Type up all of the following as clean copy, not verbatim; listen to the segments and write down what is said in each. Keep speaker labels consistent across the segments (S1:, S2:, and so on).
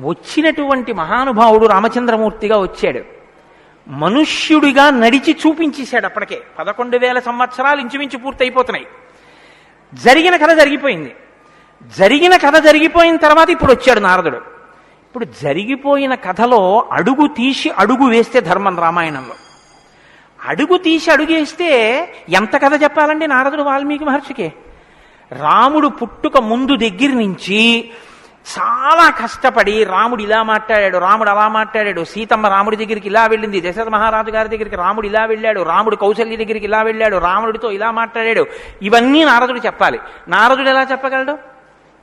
S1: వచ్చినటువంటి మహానుభావుడు రామచంద్రమూర్తిగా వచ్చాడు. మనుష్యుడిగా నడిచి చూపించేశాడు. అప్పటికే 11,000 సంవత్సరాలు ఇంచుమించు పూర్తయిపోతున్నాయి. జరిగిన కథ జరిగిపోయింది. జరిగిన కథ జరిగిపోయిన తర్వాత ఇప్పుడు వచ్చాడు నారదుడు. ఇప్పుడు జరిగిపోయిన కథలో అడుగు తీసి అడుగు వేస్తే ధర్మం రామాయణంలో. అడుగు తీసి అడుగేస్తే ఎంత కథ చెప్పాలండి నారదుడు వాల్మీకి మహర్షికి? రాముడు పుట్టుక ముందు దగ్గర నుంచి చాలా కష్టపడి రాముడు ఇలా మాట్లాడాడు, రాముడు అలా మాట్లాడాడు, సీతమ్మ రాముడి దగ్గరికి ఇలా వెళ్ళింది, దశరథ మహారాజు గారి దగ్గరికి రాముడు ఇలా వెళ్ళాడు, రాముడు కౌసల్య దగ్గరికి ఇలా వెళ్ళాడు, రాముడితో ఇలా మాట్లాడాడు, ఇవన్నీ నారదుడు చెప్పాలి. నారదుడు ఎలా చెప్పగలడు?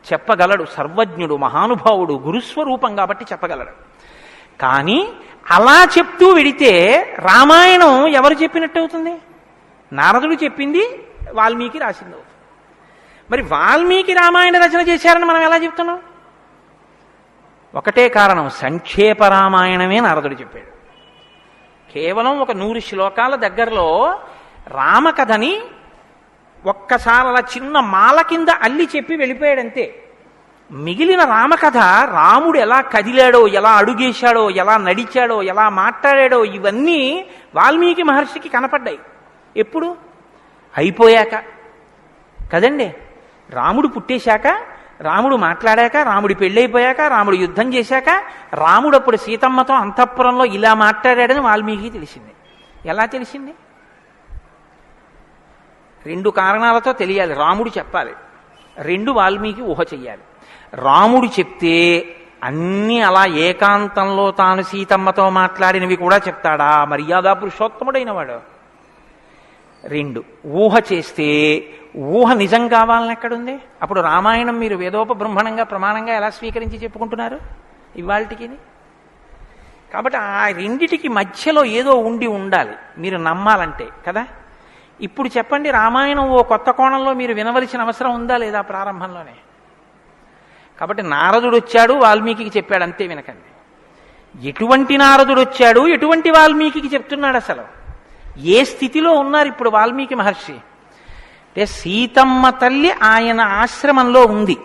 S1: చెప్పగలడు. సర్వజ్ఞుడు, మహానుభావుడు, గురుస్వరూపం కాబట్టి చెప్పగలడు. కానీ అలా చెప్తూ వెడితే రామాయణం ఎవరు చెప్పినట్టు అవుతుంది? నారదుడు చెప్పింది వాల్మీకి రాసింది అవుతుంది. మరి వాల్మీకి రామాయణ రచన చేశారని మనం ఎలా చెప్తున్నాం? ఒకటే కారణం, సంక్షేప రామాయణమే నారదుడు చెప్పాడు. కేవలం ఒక 100 శ్లోకాల దగ్గరలో రామకథని ఒక్కసారి అలా చిన్న మాల కింద అల్లి చెప్పి వెళ్ళిపోయాడంతే. మిగిలిన రామకథ రాముడు ఎలా కదిలాడో, ఎలా అడుగేశాడో, ఎలా నడిచాడో, ఎలా మాట్లాడాడో ఇవన్నీ వాల్మీకి మహర్షికి కనపడ్డాయి. ఎప్పుడు? అయిపోయాక కదండి. రాముడు పుట్టేశాక, రాముడు మాట్లాడాక, రాముడి పెళ్ళైపోయాక, రాముడు యుద్ధం చేశాక, రాముడు అప్పుడు సీతమ్మతో అంతఃపురంలో ఇలా మాట్లాడాడని వాల్మీకి తెలిసింది. ఎలా తెలిసింది? 2 కారణాలతో తెలియాలి. రాముడు చెప్పాలి, 2 వాల్మీకి ఊహ చెయ్యాలి. రాముడు చెప్తే అన్నీ అలా ఏకాంతంలో తాను సీతమ్మతో మాట్లాడినవి కూడా చెప్తాడా? మర్యాదా పురుషోత్తముడైన వాడు. 2 ఊహ చేస్తే ఊహ నిజం కావాలని ఎక్కడుంది? అప్పుడు రామాయణం మీరు వేదోపబ్రహ్మణంగా ప్రమాణంగా ఎలా స్వీకరించి చెప్పుకుంటున్నారు ఇవాళకి? కాబట్టి ఆ రెండిటికి మధ్యలో ఏదో ఉండాలి మీరు నమ్మాలంటే కదా. ఇప్పుడు చెప్పండి, రామాయణం ఓ కొత్త కోణంలో మీరు వినవలసిన అవసరం ఉందా లేదా ప్రారంభంలోనే? కాబట్టి నారదుడు వచ్చాడు, వాల్మీకి చెప్పాడు, అంతే. వినకండి. ఎటువంటి నారదుడు వచ్చాడు, ఎటువంటి వాల్మీకి చెప్తున్నాడు, అసలు ఏ స్థితిలో ఉన్నారు ఇప్పుడు వాల్మీకి మహర్షి అంటే? సీతమ్మ తల్లి ఆయన ఆశ్రమంలో ఉంది.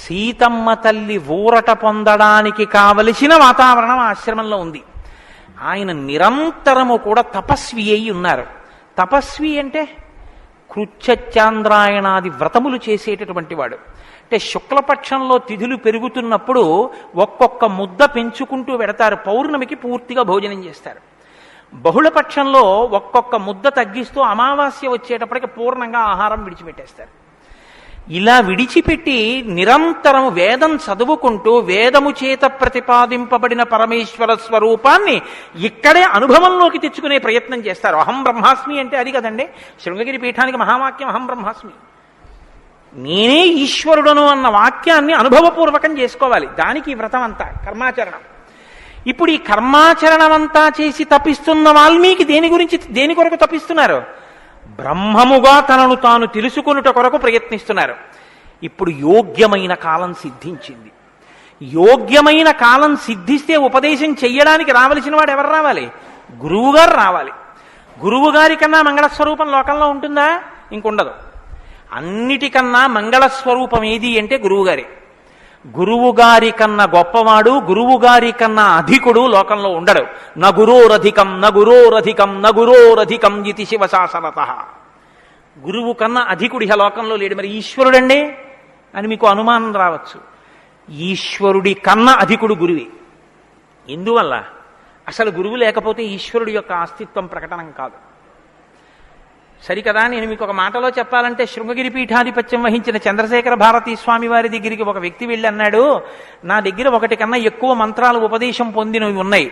S1: సీతమ్మ తల్లి ఊరట పొందడానికి కావలసిన వాతావరణం ఆశ్రమంలో ఉంది. ఆయన నిరంతరము కూడా తపస్వి అయి ఉన్నారు. తపస్వి అంటే కృచ్ఛచాంద్రాయణాది వ్రతములు చేసేటటువంటి వాడు. అంటే శుక్లపక్షంలో తిథులు పెరుగుతున్నప్పుడు ఒక్కొక్క ముద్ద పెంచుకుంటూ పెడతారు. పౌర్ణమికి పూర్తిగా భోజనం చేస్తారు. బహుళపక్షంలో ఒక్కొక్క ముద్ద తగ్గిస్తూ అమావాస్య వచ్చేటప్పటికి పూర్ణంగా ఆహారం విడిచిపెట్టేస్తారు. ఇలా విడిచిపెట్టి నిరంతరం వేదం చదువుకుంటూ వేదము చేత ప్రతిపాదింపబడిన పరమేశ్వర స్వరూపాన్ని ఇక్కడే అనుభవంలోకి తెచ్చుకునే ప్రయత్నం చేస్తారు. అహం బ్రహ్మాస్మి అంటే అది కదండి శృంగగిరి పీఠానికి మహావాక్యం, అహం బ్రహ్మాస్మి, నేనే ఈశ్వరుడను అన్న వాక్యాన్ని అనుభవపూర్వకం చేసుకోవాలి. దానికి ఈ వ్రతం అంతా కర్మాచరణం. ఇప్పుడు ఈ కర్మాచరణం అంతా చేసి తపిస్తున్న వాల్మీకి దేని కొరకు తపిస్తున్నారు? బ్రహ్మముగా తనను తాను తెలుసుకొనుట కొరకు ప్రయత్నిస్తున్నారు. ఇప్పుడు యోగ్యమైన కాలం సిద్ధించింది. యోగ్యమైన కాలం సిద్ధిస్తే ఉపదేశం చెయ్యడానికి రావలసిన వాడు ఎవరు రావాలి? గురువుగారు రావాలి. గురువుగారి కన్నా మంగళస్వరూపం లోకంలో ఉంటుందా? ఇంకుండదు. అన్నిటికన్నా మంగళస్వరూపం ఏది అంటే గురువుగారి. గురువుగారి కన్నా గొప్పవాడు, గురువుగారి కన్నా అధికుడు లోకంలో ఉండడు. నగురోరధికం నగురోరధికం నగురోరధికం ఇది శివశాసనత. గురువు కన్నా అధికుడి లోకంలో లేడు. మరి ఈశ్వరుడండి అని మీకు అనుమానం రావచ్చు. ఈశ్వరుడి కన్నా అధికుడు గురువే. ఎందువల్ల? అసలు గురువు లేకపోతే ఈశ్వరుడి యొక్క అస్తిత్వం ప్రకటనం కాదు. సరికదా? నేను మీకు ఒక మాటలో చెప్పాలంటే, శృంగగిరి పీఠాధిపత్యం వహించిన చంద్రశేఖర భారతీ స్వామి వారి దగ్గరికి ఒక వ్యక్తి వెళ్ళి అన్నాడు, నా దగ్గర 1 కన్నా ఎక్కువ మంత్రాలు ఉపదేశం పొందినవి ఉన్నాయి.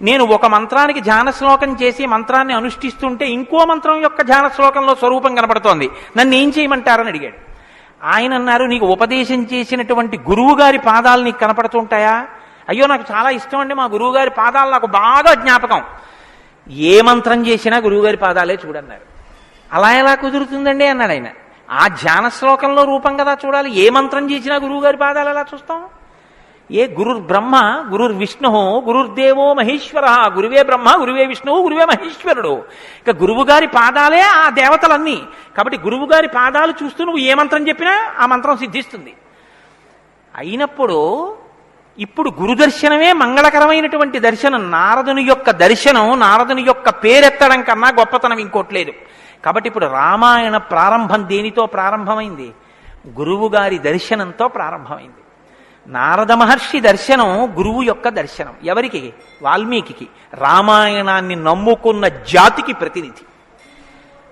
S1: నేను ఒక మంత్రానికి ధ్యాన శ్లోకం చేసి మంత్రాన్ని అనుష్ఠిస్తుంటే ఇంకో మంత్రం యొక్క ధ్యాన శ్లోకంలో స్వరూపం కనపడుతోంది, నన్ను ఏం చేయమంటారని అడిగాడు. ఆయన అన్నారు, నీకు ఉపదేశం చేసినటువంటి గురువు గారి పాదాలు నీకు కనపడుతుంటాయా? అయ్యో నాకు చాలా ఇష్టం అండి, మా గురువు గారి పాదాలు నాకు బాగా జ్ఞాపకం. ఏ మంత్రం చేసినా గురువుగారి పాదాలే చూడన్నారు. అలా ఎలా కుదురుతుందండి అన్నాడు ఆయన. ఆ ధ్యాన శ్లోకంలో రూపం కదా చూడాలి. ఏ మంత్రం చేసినా గురువుగారి పాదాలు ఎలా చూస్తాం? ఏ గురుర్ బ్రహ్మ గురుర్ విష్ణు గురుర్దేవో మహేశ్వర, గురువే బ్రహ్మ గురువే విష్ణువు గురువే మహేశ్వరుడు. ఇక గురువుగారి పాదాలే ఆ దేవతలన్నీ. కాబట్టి గురువుగారి పాదాలు చూస్తూ నువ్వు ఏ మంత్రం చెప్పినా ఆ మంత్రం సిద్ధిస్తుంది. అయినప్పుడు ఇప్పుడు గురుదర్శనమే మంగళకరమైనటువంటి దర్శనం. నారదుని యొక్క దర్శనం, నారదుని యొక్క పేరెత్తడం కన్నా గొప్పతనం ఇంకోట్లేదు. కాబట్టి ఇప్పుడు రామాయణ ప్రారంభం దేనితో ప్రారంభమైంది? గురువు గారి దర్శనంతో ప్రారంభమైంది. నారద మహర్షి దర్శనం గురువు యొక్క దర్శనం. ఎవరికి? వాల్మీకి. రామాయణాన్ని నమ్ముకున్న జాతికి ప్రతినిధి.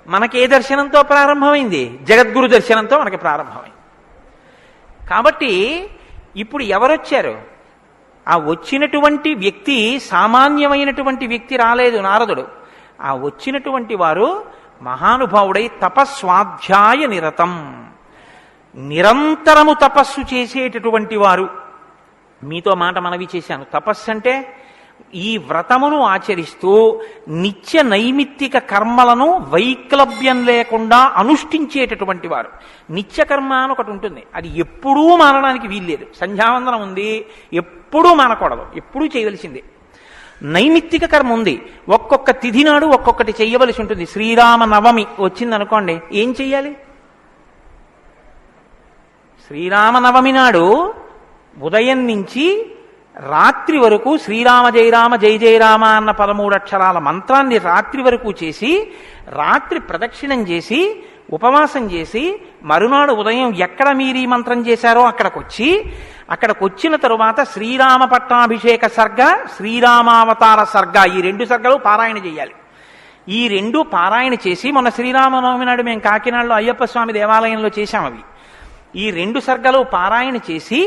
S1: మనకే దర్శనంతో ప్రారంభమైంది? జగద్గురు దర్శనంతో మనకి ప్రారంభమైంది. కాబట్టి ఇప్పుడు ఎవరొచ్చారు? ఆ వచ్చినటువంటి వ్యక్తి సామాన్యమైనటువంటి వ్యక్తి రాలేదు. నారదుడు ఆ వచ్చినటువంటి వారు మహానుభావుడై తపస్వాధ్యాయ నిరతం, నిరంతరము తపస్సు చేసేటటువంటి వారు. మీతో మాట మనవి చేశాను. తపస్సు అంటే ఈ వ్రతమును ఆచరిస్తూ నిత్య నైమిత్తిక కర్మలను వైక్లభ్యం లేకుండా అనుష్ఠించేటటువంటి వారు. నిత్యకర్మ అని ఒకటి ఉంటుంది, అది ఎప్పుడూ మానడానికి వీల్లేదు. సంధ్యావందనం ఉంది, ఎప్పుడూ మానకూడదు, ఎప్పుడూ చేయవలసిందే. నైమిత్తిక కర్మ ఉంది, ఒక్కొక్క తిథి నాడు ఒక్కొక్కటి చెయ్యవలసి ఉంటుంది. శ్రీరామ నవమి వచ్చిందనుకోండి, ఏం చెయ్యాలి? శ్రీరామనవమి నాడు ఉదయం నుంచి రాత్రి వరకు శ్రీరామ జయ రామ జయ జయ రామ అన్న 13 అక్షరాల మంత్రాన్ని రాత్రి వరకు చేసి, రాత్రి ప్రదక్షిణం చేసి, ఉపవాసం చేసి, మరునాడు ఉదయం ఎక్కడ మీరు ఈ మంత్రం చేశారో అక్కడికి వచ్చిన తరువాత శ్రీరామ పట్టాభిషేక సర్గ, శ్రీరామావతార సర్గ, ఈ 2 సర్గలు పారాయణ చేయాలి. ఈ 2 పారాయణ చేసి, మొన్న శ్రీరామనవమి నాడు మేము కాకినాడలో అయ్యప్ప స్వామి దేవాలయంలో చేశాం. అవి ఈ 2 సర్గలు పారాయణ చేసి,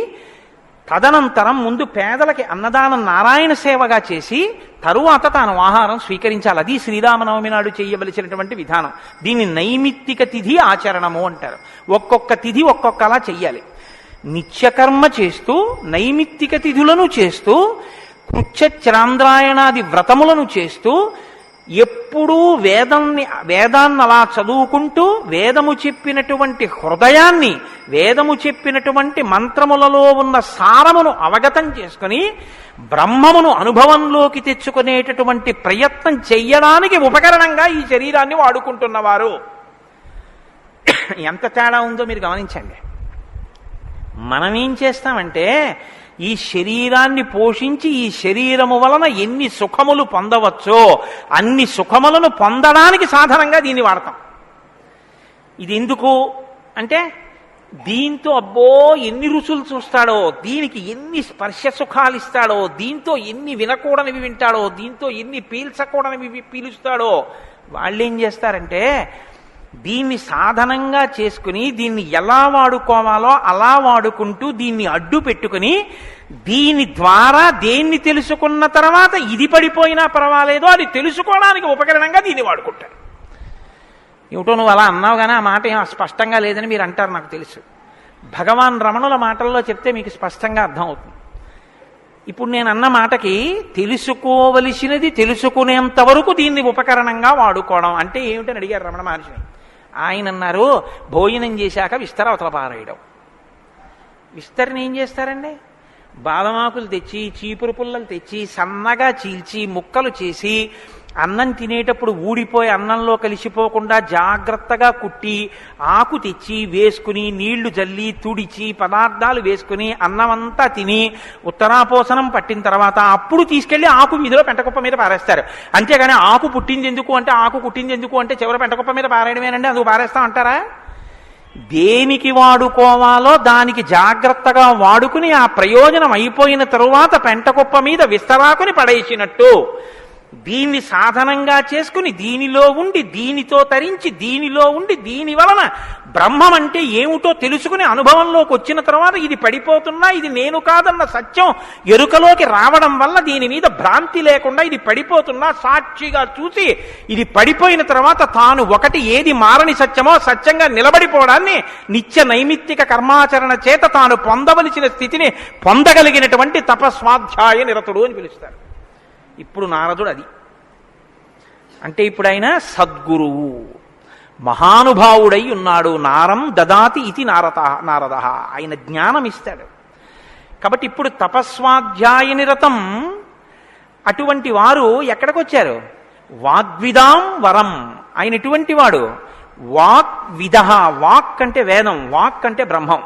S1: తదనంతరం ముందు పేదలకి అన్నదానం నారాయణ సేవగా చేసి, తరువాత తాను ఆహారం స్వీకరించాలి. అది శ్రీరామనవమి నాడు చేయవలసినటువంటి విధానం. దీన్ని నైమిత్తిక తిథి ఆచరణము అంటారు. ఒక్కొక్క తిథి ఒక్కొక్కలా చెయ్యాలి. నిత్యకర్మ చేస్తూ, నైమిత్తిక తిథులను చేస్తూ, కృచ్ఛ్రాంద్రాయణాది వ్రతములను చేస్తూ, ఎప్పుడూ వేదాన్ని అలా చదువుకుంటూ, వేదము చెప్పినటువంటి హృదయాన్ని, వేదము చెప్పినటువంటి మంత్రములలో ఉన్న సారమును అవగతం చేసుకుని బ్రహ్మమును అనుభవంలోకి తెచ్చుకునేటటువంటి ప్రయత్నం చెయ్యడానికి ఉపకరణంగా ఈ శరీరాన్ని వాడుకుంటున్నవారు. ఎంత తేడా ఉందో మీరు గమనించండి. మనమేం చేస్తామంటే, ఈ శరీరాన్ని పోషించి ఈ శరీరము వలన ఎన్ని సుఖములు పొందవచ్చో అన్ని సుఖములను పొందడానికి సాధనంగా దీన్ని వాడతాం. ఇది ఎందుకు అంటే, దీంతో అబ్బో ఎన్ని రుచులు చూస్తాడో, దీనికి ఎన్ని స్పర్శ సుఖాలు ఇస్తాడో, దీంతో ఎన్ని వినకూడనివి వింటాడో, దీంతో ఎన్ని పీల్చకూడనివి పీలుస్తాడో. వాళ్ళేం చేస్తారంటే, దీన్ని సాధనంగా చేసుకుని దీన్ని ఎలా వాడుకోవాలో అలా వాడుకుంటూ దీన్ని అడ్డు పెట్టుకుని, దీని ద్వారా దేన్ని తెలుసుకున్న తర్వాత ఇది పడిపోయినా పర్వాలేదో అది తెలుసుకోవడానికి ఉపకరణంగా దీన్ని వాడుకుంటారు. ఏమిటో నువ్వు అలా అన్నావు కానీ ఆ మాట ఏం స్పష్టంగా లేదని మీరు అంటారు, నాకు తెలుసు. భగవాన్ రమణుల మాటల్లో చెప్తే మీకు స్పష్టంగా అర్థమవుతుంది. ఇప్పుడు నేను అన్న మాటకి తెలుసుకోవలసినది తెలుసుకునేంత వరకు దీన్ని ఉపకరణంగా వాడుకోవడం అంటే ఏమిటని అడిగారు రమణ మహర్షిని. ఆయన అన్నారు, భోజనం చేశాక విస్తర అవతల పారేయడం. విస్తరని ఏం చేస్తారండి? బాదమాకులు తెచ్చి, చీపురు పుల్లలు తెచ్చి, సన్నగా చీల్చి, ముక్కలు చేసి, అన్నం తినేటప్పుడు ఊడిపోయి అన్నంలో కలిసిపోకుండా జాగ్రత్తగా కుట్టి, ఆకు తెచ్చి వేసుకుని, నీళ్లు జల్లి తుడిచి, పదార్థాలు వేసుకుని, అన్నమంతా తిని ఉత్తరాపోసనం పట్టిన తర్వాత అప్పుడు తీసుకెళ్లి ఆకు మీదలో పెంటకుప్ప మీద పారేస్తారు. అంతేగాని ఆకు పుట్టింది ఎందుకు అంటే, ఆకు కుట్టింది ఎందుకు అంటే చివరి పెంటకుప్ప మీద పారేయడమేనండి, అందుకు పారేస్తాం అంటారా? దేనికి వాడుకోవాలో దానికి జాగ్రత్తగా వాడుకుని ఆ ప్రయోజనం అయిపోయిన తరువాత పెంటకుప్ప మీద విస్తరాకుని పడేసినట్టు దీన్ని సాధనంగా చేసుకుని, దీనిలో ఉండి దీనితో తరించి, దీనిలో ఉండి దీని వలన బ్రహ్మం అంటే ఏమిటో తెలుసుకుని అనుభవంలోకి వచ్చిన తర్వాత ఇది పడిపోతున్నా ఇది నేను కాదన్న సత్యం ఎరుకలోకి రావడం వల్ల దీని మీద భ్రాంతి లేకుండా ఇది పడిపోతున్నా సాక్షిగా చూసి, ఇది పడిపోయిన తర్వాత తాను ఒకటి ఏది మారని సత్యమో సత్యంగా నిలబడిపోవడాన్ని నిత్య నైమిత్తిక కర్మాచరణ చేత తాను పొందవలసిన స్థితిని పొందగలిగినటువంటి తపస్వాధ్యాయ నిరతుడు అని పిలుస్తారు. ఇప్పుడు నారదుడు అది అంటే, ఇప్పుడు ఆయన సద్గురువు, మహానుభావుడై ఉన్నాడు. నారం దదాతి ఇది నారద, ఆయన జ్ఞానం ఇస్తాడు. కాబట్టి ఇప్పుడు తపస్వాధ్యాయ నిరతం అటువంటి వారు ఎక్కడికి వచ్చారు? వాగ్విదాం వరం. ఆయన ఎటువంటి వాడు? వాగ్విద. వాక్ అంటే వేదం, వాక్ అంటే బ్రహ్మం.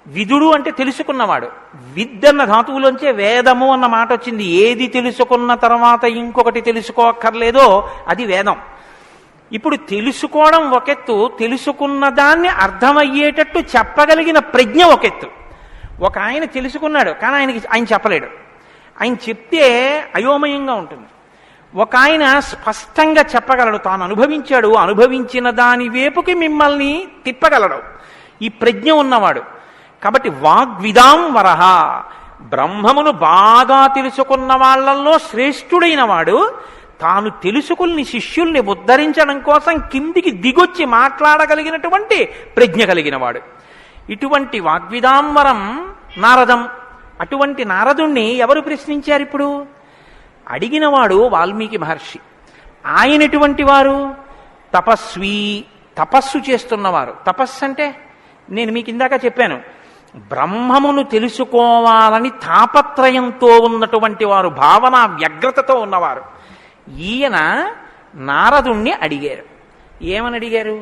S1: విదుడు అంటే తెలుసుకున్నవాడు. విద్ అన్న ధాతువులోంచే వేదము అన్న మాట వచ్చింది. ఏది తెలుసుకున్న తర్వాత ఇంకొకటి తెలుసుకోక్కర్లేదో అది వేదం. ఇప్పుడు తెలుసుకోవడం ఒకెత్తు, తెలుసుకున్న దాన్ని అర్థమయ్యేటట్టు చెప్పగలిగిన ప్రజ్ఞ ఒకెత్తు. ఒక ఆయన తెలుసుకున్నాడు, కానీ ఆయన చెప్పలేడు. ఆయన చెప్తే అయోమయంగా ఉంటుంది. ఒక ఆయన స్పష్టంగా చెప్పగలడు, తాను అనుభవించాడు, అనుభవించిన దాని వైపుకి మిమ్మల్ని తిప్పగలడు. ఈ ప్రజ్ఞ ఉన్నవాడు. కాబట్టి వాగ్విదాం వరహ, బ్రహ్మమును బాగా తెలుసుకున్న వాళ్ళల్లో శ్రేష్ఠుడైన వాడు తాను తెలుసుకుని శిష్యుల్ని ఉద్ధరించడం కోసం కిందికి దిగొచ్చి మాట్లాడగలిగినటువంటి ప్రజ్ఞ కలిగిన వాడు. ఇటువంటి వాగ్విదాంవరం నారదం. అటువంటి నారదుణ్ణి ఎవరు ప్రశ్నించారు? ఇప్పుడు అడిగినవాడు వాల్మీకి మహర్షి. ఆయన ఎటువంటి వారు? తపస్వి, తపస్సు చేస్తున్నవారు. తపస్సు అంటే నేను మీకు ఇందాక చెప్పాను, బ్రహ్మమును తెలుసుకోవాలని తాపత్రయంతో ఉన్నటువంటి వారు, భావన వ్యగ్రతతో ఉన్నవారు. ఈయన నారదుణ్ణి అడిగారు. ఏమని అడిగారు?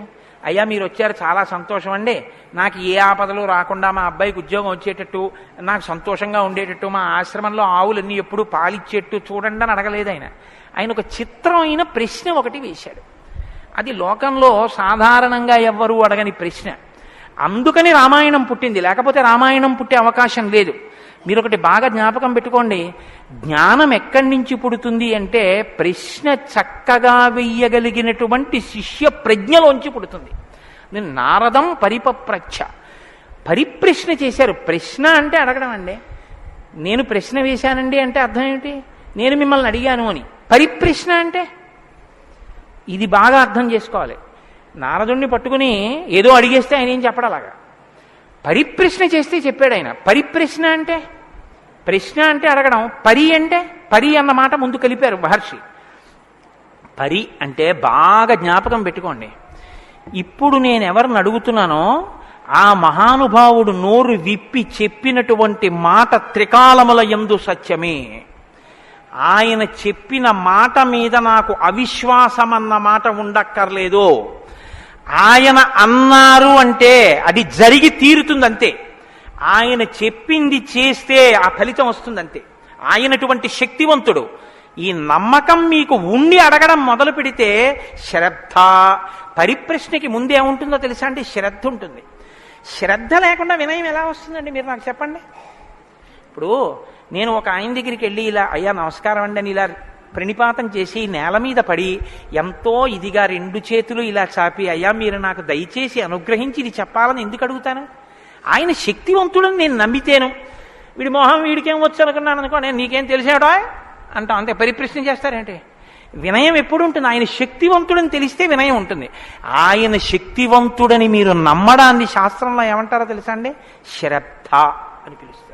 S1: అయ్యా మీరు వచ్చారు, చాలా సంతోషం అండి, నాకు ఏ ఆపదలు రాకుండా మా అబ్బాయికి ఉద్యోగం వచ్చేటట్టు, నాకు సంతోషంగా ఉండేటట్టు, మా ఆశ్రమంలో ఆవులన్నీ ఎప్పుడు పాలిచ్చేట్టు చూడండి అని అడగలేదు ఆయన. ఆయన ఒక చిత్రమైన ప్రశ్న ఒకటి వేశాడు. అది లోకంలో సాధారణంగా ఎవ్వరూ అడగని ప్రశ్న. అందుకని రామాయణం పుట్టింది, లేకపోతే రామాయణం పుట్టే అవకాశం లేదు. మీరు ఒకటి బాగా జ్ఞాపకం పెట్టుకోండి, జ్ఞానం ఎక్కడి నుంచి పుడుతుంది అంటే ప్రశ్న చక్కగా వెయ్యగలిగినటువంటి శిష్య ప్రజ్ఞలోంచి పుడుతుంది. నేను నారదం పరిపప్రచ్ఛ, పరిప్రశ్న చేశారు. ప్రశ్న అంటే అడగడం అండి. నేను ప్రశ్న వేశానండి అంటే అర్థం ఏమిటి? నేను మిమ్మల్ని అడిగాను అని. పరిప్రశ్న అంటే ఇది బాగా అర్థం చేసుకోవాలి. నారదుణ్ణి పట్టుకుని ఏదో అడిగేస్తే ఆయన ఏం చెప్పడలాగా, పరిప్రశ్న చేస్తే చెప్పాడు ఆయన. పరిప్రశ్న అంటే, ప్రశ్న అంటే అడగడం, పరి అంటే, పరి అన్న మాట ముందు కలిపారు మహర్షి. పరి అంటే బాగా జ్ఞాపకం పెట్టుకోండి. ఇప్పుడు నేను ఎవరిని అడుగుతున్నానో ఆ మహానుభావుడు నోరు విప్పి చెప్పినటువంటి మాట త్రికాలముల యందు సత్యమే. ఆయన చెప్పిన మాట మీద నాకు అవిశ్వాసం అన్న మాట ఉండక్కర్లేదు. ఆయన అన్నారు అంటే అది జరిగి తీరుతుందంతే. ఆయన చెప్పింది చేస్తే ఆ ఫలితం వస్తుందంతే. ఆయనటువంటి శక్తివంతుడు. ఈ నమ్మకం మీకు ఉండి అడగడం మొదలు పెడితే శ్రద్ధ, పరిప్రశ్నకి ముందేముంటుందో తెలుసా అండి? శ్రద్ధ ఉంటుంది. శ్రద్ధ లేకుండా వినయం ఎలా వస్తుందండి? మీరు నాకు చెప్పండి. ఇప్పుడు నేను ఒక ఆయన దగ్గరికి వెళ్ళి ఇలా, అయ్యా నమస్కారం అండి అని ఇలా ప్రణిపాతం చేసి నేల మీద పడి ఎంతో ఇదిగా రెండు చేతులు ఇలా చాపి, అయ్యా మీరు నాకు దయచేసి అనుగ్రహించి ఇది చెప్పాలని ఎందుకు అడుగుతాను? ఆయన శక్తివంతుడని నేను నమ్మితేను. వీడి మొహం వీడికేం వచ్చు అనుకున్నాను అనుకో, నేను నీకేం తెలిసాడో అంటాం, అంతే. పరిప్రశ్న చేస్తారేంటి? వినయం ఎప్పుడు ఉంటుంది? ఆయన శక్తివంతుడని తెలిస్తే వినయం ఉంటుంది. ఆయన శక్తివంతుడని మీరు నమ్మడాన్ని శాస్త్రంలో ఏమంటారో తెలుసా అండి? శ్రద్ధ అని పిలుస్తారు.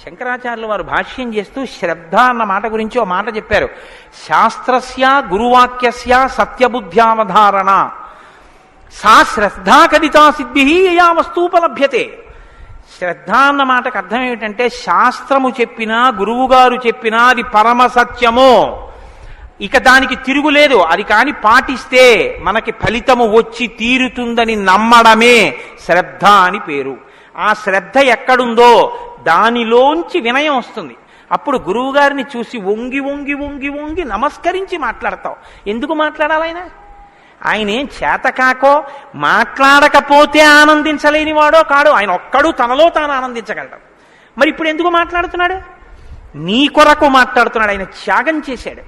S1: శంకరాచార్యులు వారు భాష్యం చేస్తూ శ్రద్ధ అన్న మాట గురించి ఓ మాట చెప్పారు. శాస్త్రస్య గురువాక్యస్య సత్యబుద్ధ్యావధారణ సా శ్రద్ధా కదితా సిద్ధి యా వస్తూపలభ్యతే. శ్రద్ధ అన్న మాటకు అర్థం ఏమిటంటే, శాస్త్రము చెప్పినా గురువుగారు చెప్పినా అది పరమ సత్యము, ఇక దానికి తిరుగులేదు, అది కాని పాటిస్తే మనకి ఫలితము వచ్చి తీరుతుందని నమ్మడమే శ్రద్ధ అని పేరు. ఆ శ్రద్ధ ఎక్కడుందో దానిలోంచి వినయం వస్తుంది. అప్పుడు గురువుగారిని చూసి వంగి వంగి వంగి వంగి నమస్కరించి మాట్లాడతావు. ఎందుకు మాట్లాడాలి? ఆయన ఏం చేతకాకో, మాట్లాడకపోతే ఆనందించలేని వాడో కాడు. ఆయన ఒక్కడు తనలో తాను ఆనందించగలడు. మరి ఇప్పుడు ఎందుకు మాట్లాడుతున్నాడు? నీ కొరకు మాట్లాడుతున్నాడు. ఆయన త్యాగం చేశాడు.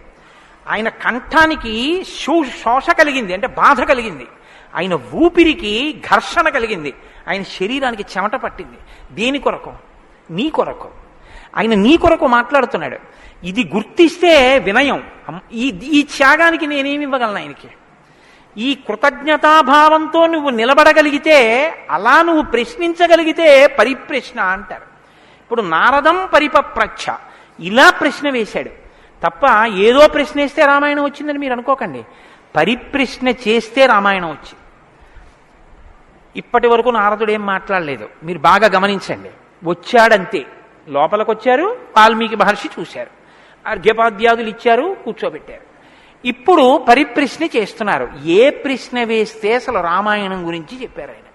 S1: ఆయన కంఠానికి శోష కలిగింది, అంటే బాధ కలిగింది. ఆయన ఊపిరికి ఘర్షణ కలిగింది. ఆయన శరీరానికి చెమట పట్టింది. దేని కొరకు? నీ కొరకు. ఆయన నీ కొరకు మాట్లాడుతున్నాడు. ఇది గుర్తిస్తే వినయం. ఈ త్యాగానికి నేనేమి ఇవ్వగలను ఆయనకి? ఈ కృతజ్ఞతాభావంతో నువ్వు నిలబడగలిగితే, అలా నువ్వు ప్రశ్నించగలిగితే పరిప్రశ్న అంటారు. ఇప్పుడు నారదం పరిపప్రచ్ఛ ఇలా ప్రశ్న వేశాడు తప్ప ఏదో ప్రశ్న వేస్తే రామాయణం వచ్చిందని మీరు అనుకోకండి. పరిప్రశ్న చేస్తే రామాయణం వచ్చింది. ఇప్పటి వరకు నారదుడు ఏం మాట్లాడలేదు, మీరు బాగా గమనించండి. వచ్చాడంతే, లోపలికి వచ్చారు, వాల్మీకి మహర్షి చూశారు, అర్ఘ్యపాద్యాదులు ఇచ్చారు, కూర్చోబెట్టారు. ఇప్పుడు పరిప్రశ్న చేస్తున్నారు. ఏ ప్రశ్న వేస్తే అసలు రామాయణం గురించి చెప్పారు ఆయన?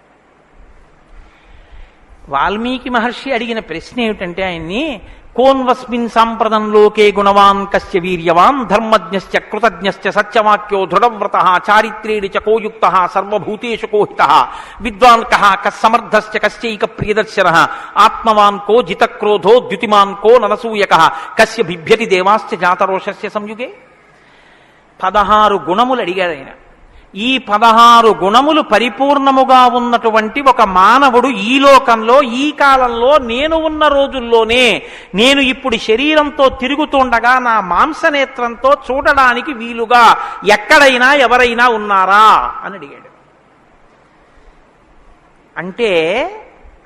S1: వాల్మీకి మహర్షి అడిగిన ప్రశ్న ఏమిటంటే ఆయన్ని, కోన్వస్మిన్ సాంప్రదం లోకే గుణవాన్ కస్య వీర్యవాన్ ధర్మజ్ఞశ్చ కృతజ్ఞశ్చ సత్యవాక్యో దృఢవ్రతః చారిత్రేణ చ కోయుక్తః సర్వభూతేషు కోహితః విద్వాన్ కః కస్సమర్థశ్చ కస్యైక ప్రియదర్శనః ఆత్మవాన్ కో జితక్రోధో ద్యుతిమాన్ కో ననసూయకః కస్య బిభ్యతి దేవాశ్చ జాతరోషస్య సంయుగే. 16 గుణములు అడిగాడు ఆయన. ఈ 16 గుణములు పరిపూర్ణముగా ఉన్నటువంటి ఒక మానవుడు ఈ లోకంలో ఈ కాలంలో నేను ఉన్న రోజుల్లోనే, నేను ఇప్పుడు శరీరంతో తిరుగుతుండగా నా మాంసనేత్రంతో చూడడానికి వీలుగా ఎక్కడైనా ఎవరైనా ఉన్నారా అని అడిగాడు. అంటే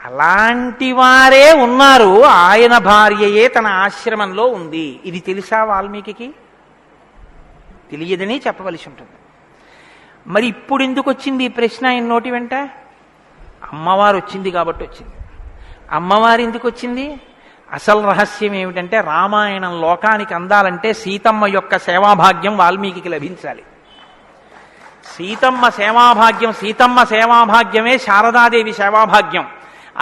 S1: అలాంటి వారే ఉన్నారు. ఆయన భార్యయే తన ఆశ్రమంలో ఉంది. ఇది తెలుసా వాల్మీకి? తెలియదని చెప్పవలసి ఉంటుంది. మరి ఇప్పుడు ఎందుకు వచ్చింది ఈ ప్రశ్న ఆయన నోటి వెంట? అమ్మవారు వచ్చింది కాబట్టి వచ్చింది. అమ్మవారు ఎందుకు వచ్చింది? అసలు రహస్యం ఏమిటంటే, రామాయణం లోకానికి అందాలంటే సీతమ్మ యొక్క సేవాభాగ్యం వాల్మీకి లభించాలి. సీతమ్మ సేవాభాగ్యమే శారదాదేవి సేవాభాగ్యం.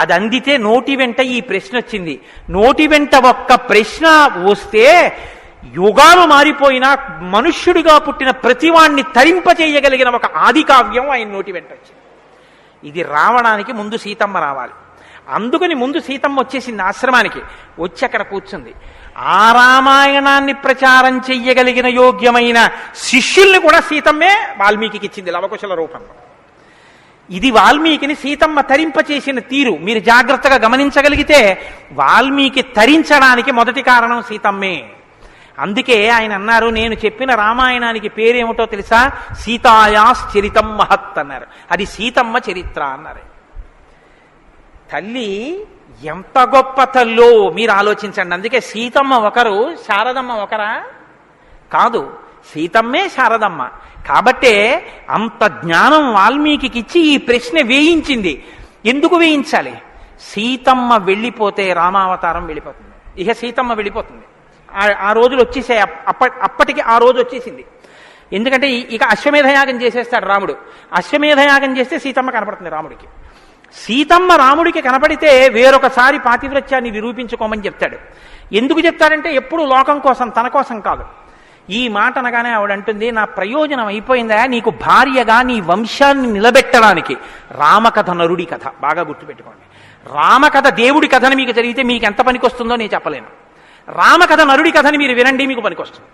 S1: అది అందితే నోటి వెంట ఈ ప్రశ్న వచ్చింది. నోటి వెంట ఒక్క ప్రశ్న వస్తే యుగాలు మారిపోయినా మనుష్యుడిగా పుట్టిన ప్రతివాణ్ణి తరింపచేయగలిగిన ఒక ఆది కావ్యం ఆయన నోటి వెంట వచ్చింది. ఇది రావడానికి ముందు సీతమ్మ రావాలి. అందుకని ముందు సీతమ్మ వచ్చేసింది ఆశ్రమానికి. వచ్చి అక్కడ కూర్చుంది. ఆ రామాయణాన్ని ప్రచారం చెయ్యగలిగిన యోగ్యమైన శిష్యుల్ని కూడా సీతమ్మే వాల్మీకి ఇచ్చింది లవకుశల రూపంలో. ఇది వాల్మీకిని సీతమ్మ తరింపచేసిన తీరు మీరు జాగ్రత్తగా గమనించగలిగితే, వాల్మీకి తరించడానికి మొదటి కారణం సీతమ్మే. అందుకే ఆయన అన్నారు, నేను చెప్పిన రామాయణానికి పేరేమిటో తెలుసా? సీతాయాశ్చరితం మహత్ అన్నారు. అది సీతమ్మ చరిత్ర అన్నారు. తల్లి ఎంత గొప్ప తల్లో మీరు ఆలోచించండి. అందుకే సీతమ్మ ఒకరు, శారదమ్మ ఒకరా? కాదు, సీతమ్మే శారదమ్మ. కాబట్టే అంత జ్ఞానం వాల్మీకి ఇచ్చి ఈ ప్రశ్న వేయించింది. ఎందుకు వేయించాలి? సీతమ్మ వెళ్ళిపోతే రామావతారం వెళ్ళిపోతుంది. ఇక సీతమ్మ వెళ్ళిపోతుంది. ఆ రోజులు వచ్చేసాయి. అప్పటికి ఆ రోజు వచ్చేసింది. ఎందుకంటే ఇక అశ్వమేధయాగం చేసేస్తాడు రాముడు. అశ్వమేధయాగం చేస్తే సీతమ్మ కనపడుతుంది రాముడికి. సీతమ్మ రాముడికి కనపడితే వేరొకసారి పాతివ్రత్యాన్ని నిరూపించుకోమని చెప్తాడు. ఎందుకు చెప్తాడంటే ఎప్పుడు లోకం కోసం, తన కోసం కాదు. ఈ మాట అనగానే ఆవిడ అంటుంది, నా ప్రయోజనం అయిపోయిందా? నీకు భార్యగా నీ వంశాన్ని నిలబెట్టడానికి. రామకథ నరుడి కథ బాగా గుర్తుపెట్టుకోండి. రామకథ దేవుడి కథని మీకు జరిగితే మీకు ఎంత పనికొస్తుందో నేను చెప్పలేను. రామకథ నరుడి కథని మీరు వినండి, మీకు పనికొస్తుంది.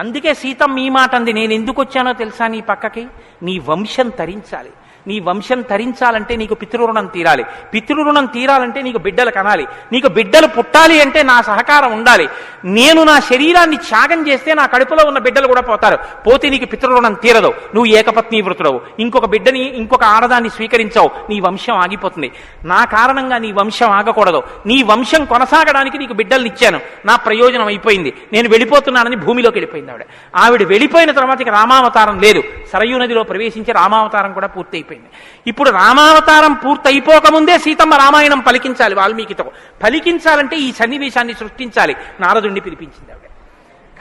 S1: అందుకే సీతమ్మ ఈ మాట అంది, నేను ఎందుకు వచ్చానో తెలుసా నీ పక్కకి? నీ వంశం తరించాలి. నీ వంశం తరించాలంటే నీకు పితృరుణం తీరాలి. పితృరుణం తీరాలంటే నీకు బిడ్డలు కనాలి. నీకు బిడ్డలు పుట్టాలి అంటే నా సహకారం ఉండాలి. నేను నా శరీరాన్ని త్యాగం చేస్తే నా కడుపులో ఉన్న బిడ్డలు కూడా పోతారు. పోతే నీకు పితృరుణం తీరదు. నువ్వు ఏకపత్ని వృతుడవు. ఇంకొక బిడ్డని, ఇంకొక ఆడదాన్ని స్వీకరించావు, నీ వంశం ఆగిపోతుంది. నా కారణంగా నీ వంశం ఆగకూడదు. నీ వంశం కొనసాగడానికి నీకు బిడ్డల్ని ఇచ్చాను. నా ప్రయోజనం అయిపోయింది, నేను వెళ్ళిపోతున్నానని భూమిలోకి వెళ్ళిపోయింది ఆవిడ. ఆవిడ వెళ్ళిపోయిన తర్వాత ఇక రామావతారం లేదు. సరయూ నదిలో ప్రవేశించి రామావతారం కూడా పూర్తి. ఇప్పుడు రామావతారం పూర్తయిపోకముందే సీతమ్మ రామాయణం పలికించాలి. వాల్మీకితో పలికించాలంటే ఈ సన్నివేశాన్ని సృష్టించాలి. నారదుణ్ణి పిలిపించింది ఆవిడ.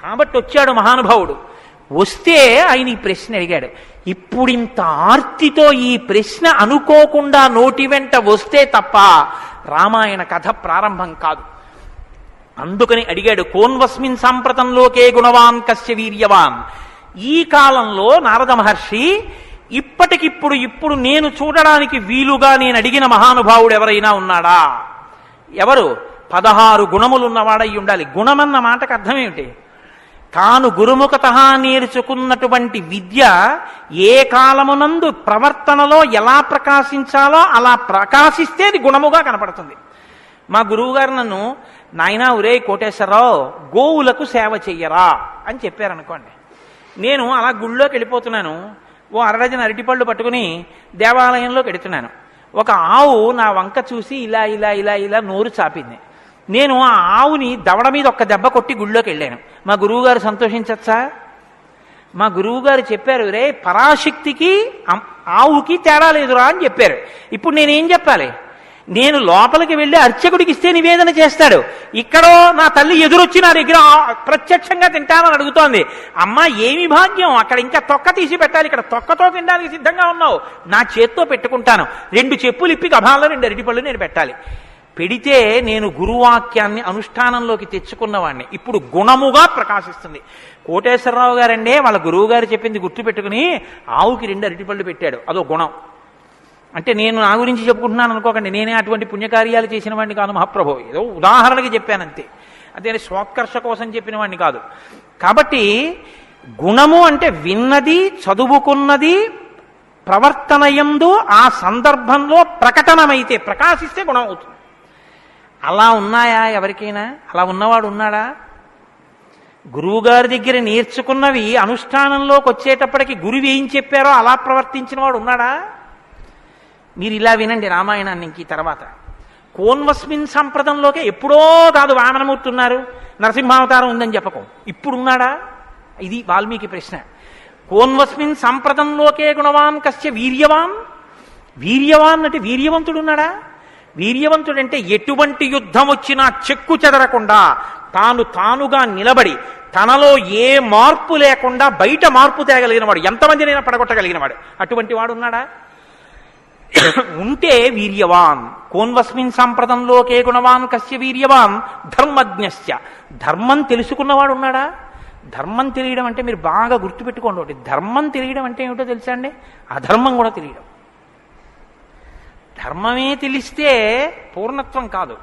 S1: కాబట్టి వచ్చాడు మహానుభావుడు. వస్తే ఆయన ఈ ప్రశ్న అడిగాడు. ఇప్పుడింత ఆర్తితో ఈ ప్రశ్న అనుకోకుండా నోటి వెంట వస్తే తప్ప రామాయణ కథ ప్రారంభం కాదు. అందుకని అడిగాడు, కోన్వస్మిన్ సాంప్రతంలోకే గుణవాన్ కస్య వీర్యవాన్. ఈ కాలంలో నారద మహర్షి ఇప్పుడు నేను చూడడానికి వీలుగా నేను అడిగిన మహానుభావుడు ఎవరైనా ఉన్నాడా? ఎవరు? 16 గుణములున్నవాడై ఉండాలి. గుణమన్న మాటకు అర్థం ఏమిటి? తాను గురుముఖత నేర్చుకున్నటువంటి విద్య ఏ కాలమునందు ప్రవర్తనలో ఎలా ప్రకాశించాలో అలా ప్రకాశిస్తే అది గుణముగా కనపడుతుంది. మా గురువుగారు నన్ను, నాయనా ఒరే కోటేశ్వరరావు, గోవులకు సేవ చెయ్యరా అని చెప్పారనుకోండి. నేను అలా గుళ్ళోకి వెళ్ళిపోతున్నాను. ఓ 1 డజన్ అరటిపళ్ళు పట్టుకుని దేవాలయంలోకి వెడుతున్నాను. ఒక ఆవు నా వంక చూసి ఇలా ఇలా ఇలా ఇలా నోరు చాపింది. నేను ఆ ఆవుని దవడ మీద ఒక్క దెబ్బ కొట్టి గుళ్ళోకి వెళ్ళాను. మా గురువుగారు సంతోషించచ్చా? మా గురువుగారు చెప్పారు, రే పరాశక్తికి ఆవుకి తేడా లేదురా అని చెప్పారు. ఇప్పుడు నేనేం చెప్పాలి? నేను లోపలికి వెళ్ళి అర్చకుడికి ఇస్తే నివేదన చేస్తాడు. ఇక్కడో నా తల్లి ఎదురొచ్చి నా దగ్గర ప్రత్యక్షంగా తింటానని అడుగుతోంది. అమ్మ ఏమి భాగ్యం, అక్కడ ఇంకా తొక్క తీసి పెట్టాలి, ఇక్కడ తొక్కతో తినడానికి సిద్ధంగా ఉన్నావు, నా చేత్తో పెట్టుకుంటాను. 2 చెప్పులు ఇప్పి గభాల్లో 2 అరటిపళ్ళు నేను పెట్టాలి. పెడితే నేను గురువాక్యాన్ని అనుష్ఠానంలోకి తెచ్చుకున్నవాడిని. ఇప్పుడు గుణముగా ప్రకాశిస్తుంది. కోటేశ్వరరావు గారండే వాళ్ళ గురువు గారు చెప్పింది గుర్తు పెట్టుకుని ఆవుకి 2 అరటిపళ్ళు పెట్టాడు. అదో గుణం. అంటే నేను నా గురించి చెప్పుకుంటున్నాను అనుకోకండి, నేనే అటువంటి పుణ్యకార్యాలు చేసిన వాడిని కాదు మహాప్రభు, ఏదో ఉదాహరణకి చెప్పానంతే, అదే స్వోత్కర్ష కోసం చెప్పిన వాడిని కాదు. కాబట్టి గుణము అంటే విన్నది, చదువుకున్నది, ప్రవర్తనయందు ఆ సందర్భంలో ప్రకటనమైతే ప్రకాశిస్తే గుణం అవుతుంది. అలా ఉన్నాయా ఎవరికైనా? అలా ఉన్నవాడు ఉన్నాడా? గురువుగారి దగ్గర నేర్చుకున్నవి అనుష్ఠానంలోకి వచ్చేటప్పటికి గురువు ఏం చెప్పారో అలా ప్రవర్తించిన వాడు ఉన్నాడా? మీరు ఇలా వినండి రామాయణాన్ని. ఇంక తర్వాత కోన్వస్మిన్ సంప్రదంలోకే ఎప్పుడో కాదు వామనమూర్తి ఉన్నారు, నరసింహావతారం ఉందని చెప్పకం, ఇప్పుడున్నాడా? ఇది వాల్మీకి ప్రశ్న. కోన్వస్మిన్ సంప్రదంలోకే గుణవాన్ కస్య వీర్యవాన్. వీర్యవాన్ అంటే వీర్యవంతుడున్నాడా? వీర్యవంతుడంటే ఎటువంటి యుద్ధం వచ్చినా చెక్కు చెదరకుండా తానుగా నిలబడి తనలో ఏ మార్పు లేకుండా బయట మార్పు తేగలిగిన వాడు, ఎంతమందినైనా పడగొట్టగలిగిన వాడు, అటువంటి వాడు ఉన్నాడా? ఉంటే వీర్యవాన్. కోన్వస్మిన్ సంప్రదంలోకే గుణవాన్ కస్య వీర్యవాన్ ధర్మజ్ఞశ్చ. ధర్మం తెలుసుకున్నవాడు ఉన్నాడా? ధర్మం తెలియడం అంటే మీరు బాగా గుర్తుపెట్టుకోండి ఒకటి, ధర్మం తెలియడం అంటే ఏమిటో తెలుసా అండి? అధర్మం కూడా తెలియడం. ధర్మమే తెలిస్తే పూర్ణత్వం కాదు.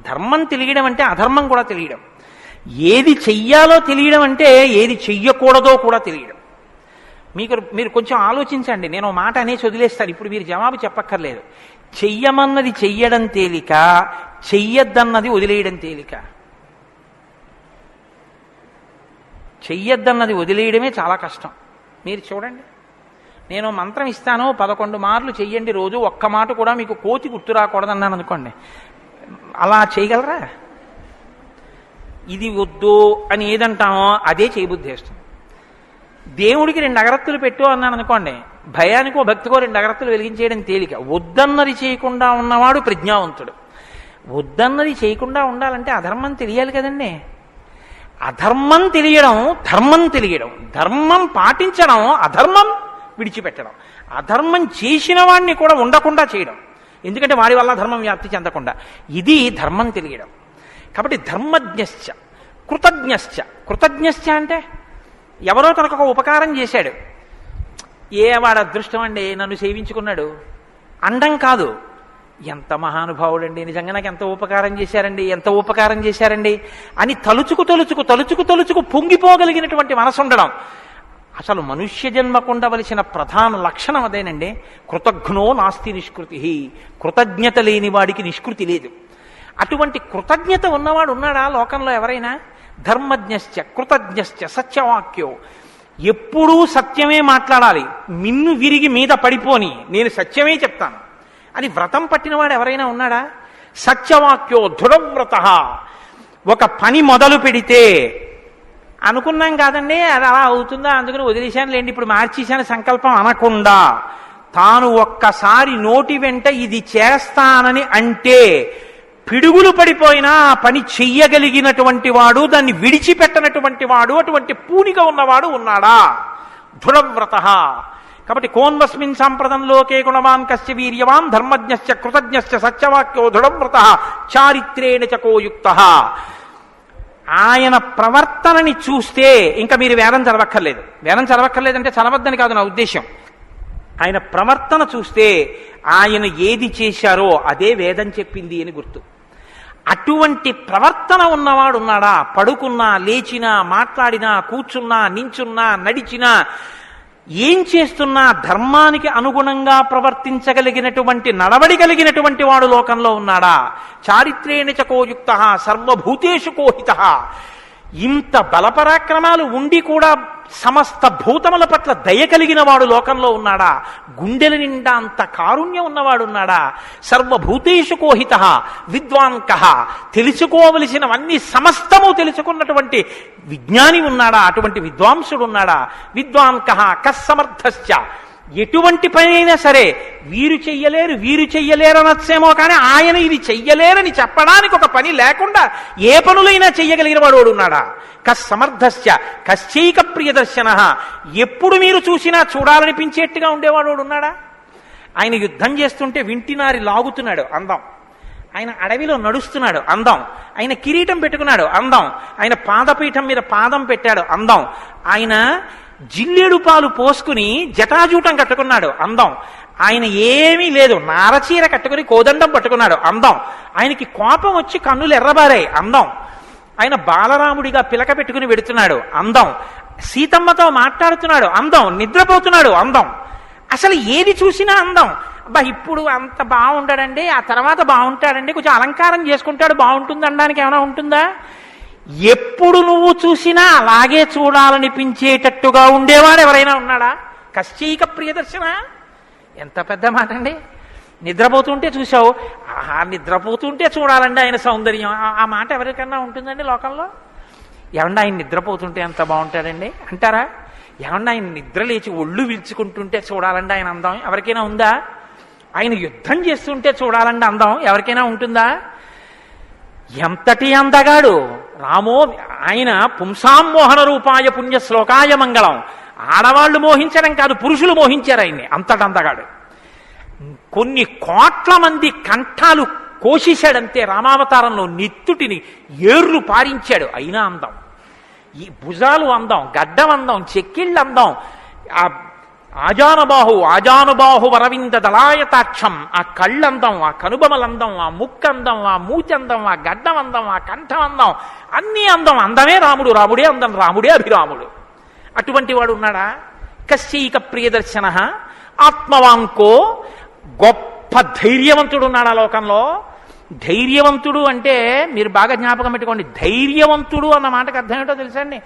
S1: ధర్మం తెలియడం అంటే అధర్మం కూడా తెలియడం. ఏది చెయ్యాలో తెలియడం అంటే ఏది చెయ్యకూడదో కూడా తెలియడం. మీరు కొంచెం ఆలోచించండి. నేను మాట అనేసి వదిలేస్తాను, ఇప్పుడు మీరు జవాబు చెప్పక్కర్లేదు. చెయ్యమన్నది చెయ్యడం తేలిక, చెయ్యొద్దన్నది వదిలేయడం తేలిక. చెయ్యొద్దన్నది వదిలేయడమే చాలా కష్టం. మీరు చూడండి, నేను మంత్రం ఇస్తాను 11 మార్లు చెయ్యండి రోజు, ఒక్క మాట కూడా మీకు కోతి గుర్తు రాకూడదన్నాను అనుకోండి, అలా చేయగలరా? ఇది వద్దు అని ఏదంటామో అదే చేయబుద్ధి వేస్తుంది. దేవుడికి 2 అగరత్తులు పెట్టు అన్నాను అనుకోండి, భయానికో భక్తికో 2 అగరత్తులు వెలిగించేయడం తేలిక. వద్దన్నది చేయకుండా ఉన్నవాడు ప్రజ్ఞావంతుడు. వద్దన్నది చేయకుండా ఉండాలంటే అధర్మం తెలియాలి కదండి. అధర్మం తెలియడం, ధర్మం తెలియడం, ధర్మం పాటించడం, అధర్మం విడిచిపెట్టడం, అధర్మం చేసిన వాడిని కూడా ఉండకుండా చేయడం, ఎందుకంటే వాడి వల్ల ధర్మం వ్యాప్తి చెందకుండా, ఇది ధర్మం తెలియడం. కాబట్టి ధర్మజ్ఞశ్చ కృతజ్ఞశ్చ. కృతజ్ఞశ్చ అంటే ఎవరో తనకు ఒక ఉపకారం చేశాడు, వాడు అదృష్టం అండి నన్ను సేవించుకున్నాడు అండం కాదు, ఎంత మహానుభావుడండి, నిజంగా నాకు ఎంత ఉపకారం చేశారండి, ఎంత ఉపకారం చేశారండి అని తలుచుకు పొంగిపోగలిగినటువంటి మనసు ఉండడం. అసలు మనుష్య జన్మకు ఉండవలసిన ప్రధాన లక్షణం అదేనండి. కృతజ్ఞో నాస్తి నిష్కృతి. కృతజ్ఞత లేని వాడికి నిష్కృతి లేదు. అటువంటి కృతజ్ఞత ఉన్నవాడు ఉన్నాడా లోకంలో ఎవరైనా? ధర్మజ్ఞశ్చ కృతజ్ఞశ్చ సత్యవాక్యో. ఎప్పుడూ సత్యమే మాట్లాడాలి, మిన్ను విరిగి మీద పడిపోని నేను సత్యమే చెప్తాను అని వ్రతం పట్టినవాడు ఎవరైనా ఉన్నాడా? సత్యవాక్యో దృఢవ్రత. ఒక పని మొదలు పెడితే అనుకున్నాం కాదండి అది అలా అవుతుందా అందుకని వదిలేశాను లేండి ఇప్పుడు మార్చేశాను సంకల్పం అనకుండా తాను ఒక్కసారి నోటి వెంట ఇది చేస్తానని అంటే పిడుగులు పడిపోయినా ఆ పని చెయ్యగలిగినటువంటి వాడు, దాన్ని విడిచిపెట్టనటువంటి వాడు, అటువంటి పూనిక ఉన్నవాడు ఉన్నాడా? దృఢవ్రత. కాబట్టి కోన్వస్మిన్ సంప్రదంలోకే గుణవాన్ కస్య వీర్యవాన్ ధర్మజ్ఞశ్చ కృతజ్ఞశ్చ సత్యవాక్యో దృఢవ్రత చారిత్రేణ చకోయుక్తః. ఆయన ప్రవర్తనని చూస్తే ఇంకా మీరు వేదం చదవక్కర్లేదు. వేదం చదవక్కర్లేదంటే చదవద్దని కాదు నా ఉద్దేశం. ఆయన ప్రవర్తన చూస్తే ఆయన ఏది చేశారో అదే వేదం చెప్పింది అని గుర్తు. అటువంటి ప్రవర్తన ఉన్నవాడు ఉన్నాడా? పడుకున్నా, లేచినా, మాట్లాడినా, కూర్చున్నా, నించున్నా, నడిచినా, ఏం చేస్తున్నా ధర్మానికి అనుగుణంగా ప్రవర్తించగలిగినటువంటి నడవడి కలిగినటువంటి వాడు లోకంలో ఉన్నాడా? చారిత్రేణ చకోయుక్తః సర్వభూతేషు కోహితః. ఇంత బలపరాక్రమాలు ఉండి కూడా సమస్త భూతముల పట్ల దయ కలిగిన వాడు లోకంలో ఉన్నాడా? గుండెల నిండా అంత కారుణ్యం ఉన్నవాడు ఉన్నాడా? సర్వభూతేషు కోహితః విద్వాన్ కః. తెలుసుకోవలసినవన్నీ సమస్తము తెలుసుకున్నటువంటి విజ్ఞాని ఉన్నాడా? అటువంటి విద్వాంసుడు ఉన్నాడా? విద్వాన్ కః కస్సమర్థశ్చ. ఎటువంటి పని అయినా సరే వీరు చెయ్యలేరు అనొచ్చేమో కానీ ఆయన ఇది చెయ్యలేరని చెప్పడానికి ఒక పని లేకుండా ఏ పనులైనా చెయ్యగలిగిన వాడు ఉన్నాడా? కస్సమర్థస్య కశ్చైక ప్రియదర్శన. ఎప్పుడు మీరు చూసినా చూడాలనిపించేట్టుగా ఉండేవాడు ఉన్నాడా? ఆయన యుద్ధం చేస్తుంటే వింటినారి లాగుతున్నాడు, అందం. ఆయన అడవిలో నడుస్తున్నాడు, అందం. ఆయన కిరీటం పెట్టుకున్నాడు, అందం. ఆయన పాదపీఠం మీద పాదం పెట్టాడు, అందం. ఆయన జిల్లేడు పాలు పోసుకుని జటాజూటం కట్టుకున్నాడు, అందం. ఆయన ఏమీ లేదు, నారచీర కట్టుకుని కోదండం పట్టుకున్నాడు, అందం. ఆయనకి కోపం వచ్చి కన్నులు ఎర్రబారాయి, అందం. ఆయన బాలరాముడిగా పిలక పెట్టుకుని వెడుతున్నాడు, అందం. సీతమ్మతో మాట్లాడుతున్నాడు, అందం. నిద్రపోతున్నాడు, అందం. అసలు ఏది చూసినా అందం. అబ్బా ఇప్పుడు అంత బాగుంటాడండి, ఆ తర్వాత బాగుంటాడండి, కొంచెం అలంకారం చేసుకుంటాడు బాగుంటుంది అనడానికి ఏమైనా ఉంటుందా? ఎప్పుడు నువ్వు చూసినా అలాగే చూడాలనిపించేటట్టుగా ఉండేవాడు ఎవరైనా ఉన్నాడా? కశ్చైక ప్రియదర్శన. ఎంత పెద్ద మాట అండి. నిద్రపోతుంటే చూసావు, ఆహా నిద్రపోతుంటే చూడాలండి ఆయన సౌందర్యం. ఆ మాట ఎవరికన్నా ఉంటుందండి లోకంలో? ఏమన్నా ఆయన నిద్రపోతుంటే ఎంత బాగుంటాడండి అంటారా? ఏమన్నా ఆయన నిద్ర లేచి ఒళ్ళు విల్చుకుంటుంటే చూడాలండి ఆయన అందం ఎవరికైనా ఉందా? ఆయన యుద్ధం చేస్తుంటే చూడాలండి అందం ఎవరికైనా ఉంటుందా? ఎంతటి అందగాడు రామో! ఆయన పుంసామోహన రూపాయ పుణ్య శ్లోకాయ మంగళం. ఆడవాళ్లు మోహించడం కాదు, పురుషులు మోహించారు ఆయన్ని. అంతటి అందగాడు. కొన్ని కోట్ల మంది కంఠాలు కోసేశాడంతే రామావతారంలో. నెత్తుటిని ఏర్లు పారించాడు, అయినా అందం. ఈ భుజాలు అందం, గడ్డం అందం, చెక్కిళ్ళు అందం. ఆ ఆజానుబాహు వరవింద దళాయతాక్షం. ఆ కళ్ళందం, ఆ కనుబమలందం, ఆ ముక్కందం, ఆ మూతి అందం, ఆ గడ్డం అందం, ఆ కంఠం అందం, అన్నీ అందం. అందమే రాముడు, రాముడే అందం, రాముడే అభిరాముడు. అటువంటి వాడు ఉన్నాడా? కశ్చైక ప్రియదర్శన ఆత్మవాంకో. గొప్ప ధైర్యవంతుడు ఉన్నాడా లోకంలో? ధైర్యవంతుడు అంటే మీరు బాగా జ్ఞాపకం పెట్టుకోండి. ధైర్యవంతుడు అన్న మాటకు అర్థం ఏంటో తెలుసా అండి?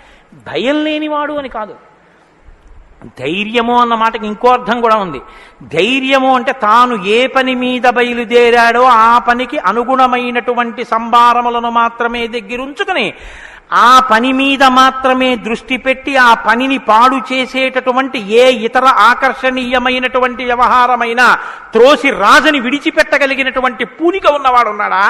S1: భయం లేనివాడు అని కాదు. ధైర్యము అన్న మాటకి ఇంకో అర్థం కూడా ఉంది. ధైర్యము అంటే తాను ఏ పని మీద బయలుదేరాడో ఆ పనికి అనుగుణమైనటువంటి సంభారములను మాత్రమే దగ్గరుంచుకుని ఆ పని మీద మాత్రమే దృష్టి పెట్టి ఆ పనిని పాడు చేసేటటువంటి ఏ ఇతర ఆకర్షణీయమైనటువంటి వ్యవహారమైనా త్రోసి రాజని విడిచిపెట్టగలిగినటువంటి పూనిక ఉన్నవాడు ఉన్నాడా?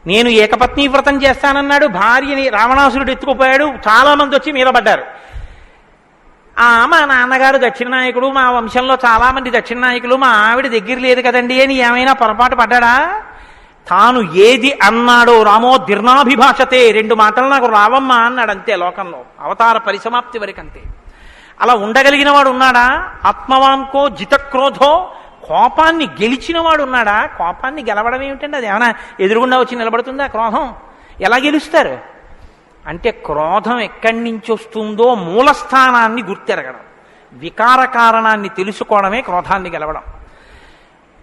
S1: నేను ఏకపత్ని వ్రతం చేస్తానన్నాడు, భార్యని రావణాసురుడు ఎత్తుకుపోయాడు, చాలా మంది వచ్చి మీరబడ్డారు. మా నాన్నగారు దక్షిణ నాయకుడు, మా వంశంలో చాలా మంది దక్షిణ నాయకులు, మా ఆవిడ దగ్గర లేదు కదండి అని ఏమైనా పొరపాటు పడ్డాడా? తాను ఏది అన్నాడో రామో దీర్ణాభిభాషతే, 2 మాటలు నాకు రావమ్మా అన్నాడు అంతే. లోకంలో అవతార పరిసమాప్తి వరకు అంతే. అలా ఉండగలిగిన వాడు ఉన్నాడా? ఆత్మవాంకో జితక్రోధో. కోపాన్ని గెలిచిన వాడు ఉన్నాడా? కోపాన్ని గెలవడం ఏమిటండి? అది ఏమైనా ఎదురుగుండా వచ్చి నిలబడుతుందా క్రోధం? ఎలా గెలుస్తారు అంటే క్రోధం ఎక్కడి నుంచి వస్తుందో మూలస్థానాన్ని గుర్తెరగడం, వికార కారణాన్ని తెలుసుకోవడమే క్రోధాన్ని గెలవడం.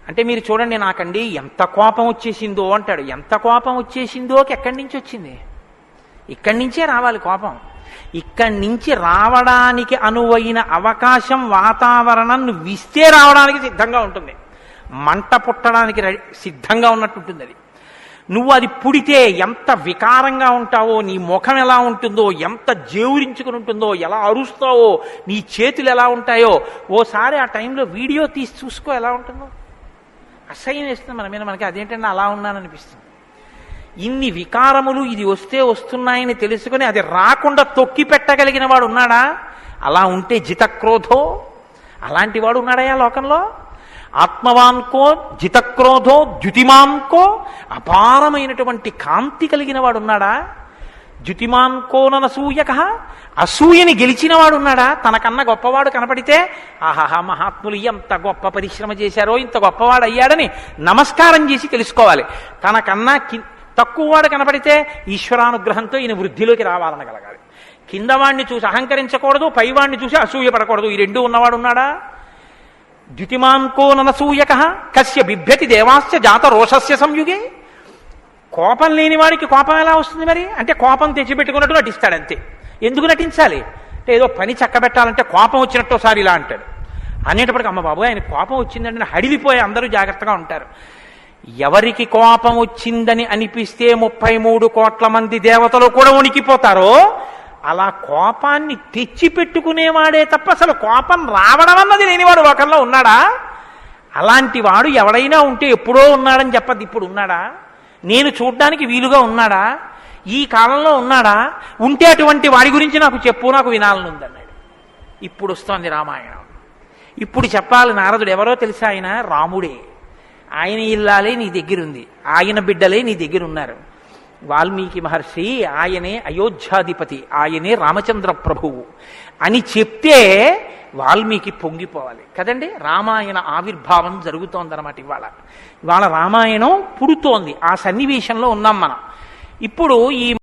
S1: అంటే మీరు చూడండి, నాకండి ఎంత కోపం వచ్చేసిందో అంటాడు. ఎంత కోపం వచ్చేసిందోకి ఎక్కడి నుంచి వచ్చింది? ఇక్కడి నుంచే రావాలి కోపం. ఇక్కడి నుంచి రావడానికి అనువైన అవకాశం, వాతావరణం నువ్వు ఇస్తే రావడానికి సిద్ధంగా ఉంటుంది. మంట పుట్టడానికి సిద్ధంగా ఉన్నట్టుంటుంది అది. నువ్వు అది పుడితే ఎంత వికారంగా ఉంటావో, నీ ముఖం ఎలా ఉంటుందో, ఎంత జేవురించుకుని ఉంటుందో, ఎలా అరుస్తావో, నీ చేతులు ఎలా ఉంటాయో ఓసారి ఆ టైంలో వీడియో తీసి చూసుకో ఎలా ఉంటుందో. అసహ్యం వేస్తుంది మన మీద. మనకి అదేంటంటే అలా ఉన్నాననిపిస్తుంది. ఇన్ని వికారములు ఇది వస్తే వస్తున్నాయని తెలుసుకుని అది రాకుండా తొక్కి పెట్టగలిగిన వాడు ఉన్నాడా? అలా ఉంటే జితక్రోధో. అలాంటి వాడు ఉన్నాడయా లోకంలో? ఆత్మవాన్కో జితక్రోధో ద్యుతిమాన్కో. అపారమైనటువంటి కాంతి కలిగిన వాడు ఉన్నాడా? ద్యుతిమాన్కోనసూయక. అసూయని గెలిచిన వాడు ఉన్నాడా? తనకన్నా గొప్పవాడు కనపడితే ఆహాహా మహాత్ములు ఎంత గొప్ప పరిశ్రమ చేశారో, ఇంత గొప్పవాడు అయ్యాడని నమస్కారం చేసి తెలుసుకోవాలి. తనకన్నా తక్కువవాడు కనపడితే ఈశ్వరానుగ్రహంతో ఈయన వృద్ధిలోకి రావాలనగలగాలి. కిందవాణ్ణి చూసి అహంకరించకూడదు, పైవాణ్ణి చూసి అసూయ పడకూడదు. ఈ 2 ఉన్నవాడు ఉన్నాడా? ద్యుతిమాన్కోనసూయక కస్య బిభ్యతి దేవాస్య జాత రోషస్య సంయుగే. కోపం లేని వాడికి కోపం ఎలా వస్తుంది మరి? అంటే కోపం తెచ్చిపెట్టుకున్నట్టు నటిస్తాడంతే. ఎందుకు నటించాలి అంటే ఏదో పని చక్కబెట్టాలంటే కోపం వచ్చినట్టు ఒకసారి ఇలా అంటాడు. అనేటప్పటికి అమ్మ బాబు ఆయన కోపం వచ్చిందంటే హడిలిపోయి అందరూ జాగ్రత్తగా ఉంటారు. ఎవరికి కోపం వచ్చిందని అనిపిస్తే 33 కోట్ల మంది దేవతలు కూడా ఉనికిపోతారో అలా కోపాన్ని తెచ్చిపెట్టుకునేవాడే తప్ప అసలు కోపం రావడం అన్నది లేనివాడు లోకంలో ఉన్నాడా? అలాంటి వాడు ఎవడైనా ఉంటే ఎప్పుడో ఉన్నాడని చెప్పద్దు, ఇప్పుడు ఉన్నాడా? నేను చూడ్డానికి వీలుగా ఉన్నాడా? ఈ కాలంలో ఉన్నాడా? ఉంటే అటువంటి వాడి గురించి నాకు చెప్పు, నాకు వినాలనుందన్నాడు. ఇప్పుడు వస్తోంది రామాయణం. ఇప్పుడు చెప్పాలి నారదుడు. ఎవరో తెలుసా? ఆయన రాముడే. ఆయన ఇల్లాలే నీ దగ్గరుంది, ఆయన బిడ్డలే నీ దగ్గర ఉన్నారు. వాల్మీకి మహర్షి ఆయనే అయోధ్యాధిపతి, ఆయనే రామచంద్ర ప్రభువు అని చెప్తే వాల్మీకి పొంగిపోవాలి కదండి. రామాయణ ఆవిర్భావం జరుగుతోందన్నమాట. ఇవాళ రామాయణం పుడుతోంది. ఆ సన్నివేశంలో ఉన్నాం మనం. ఇప్పుడు ఈ